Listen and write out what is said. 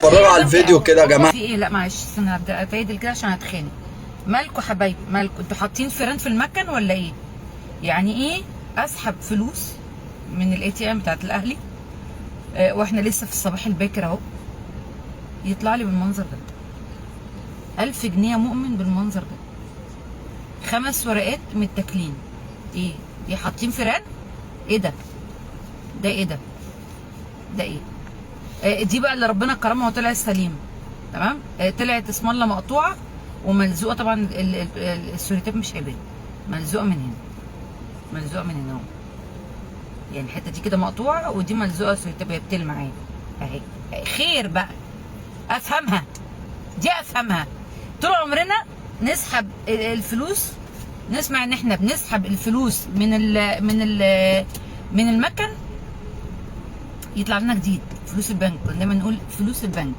اتفرجوا على الفيديو كده يا جماعه. في ايه؟ لا معلش استنى هبدا اتعدل كده عشان هتخانق. مالكوا حبايبي مالكوا؟ انتوا حاطين فيران في المكن ولا ايه؟ يعني ايه اسحب فلوس من الاي تي ام بتاعت الاهلي واحنا لسه في الصباح الباكر اهو، يطلع لي بالمنظر ده 1000 جنيه مؤمن بالمنظر ده، 5 ورقات متاكلين. ايه حاطين فيران؟ ايه ده؟ ده ايه ده؟ ده ايه؟ دي بقى اللي ربنا كرمها وطلعت سليمه تمام. طلعت اسم الله مقطوعه وملزوقه طبعا، السوريتاب مش هيبان، ملزوقه من هنا، ملزوقه من هنا اهو، يعني الحته دي كده مقطوعه ودي ملزوقه سوريتاب، هي بتلمع اهي خير بقى. افهمها دي، افهمها. طول عمرنا نسحب الفلوس، نسمع ان احنا بنسحب الفلوس من المكن، يطلع لنا جديد فلوس البنك. دايما نقول فلوس البنك.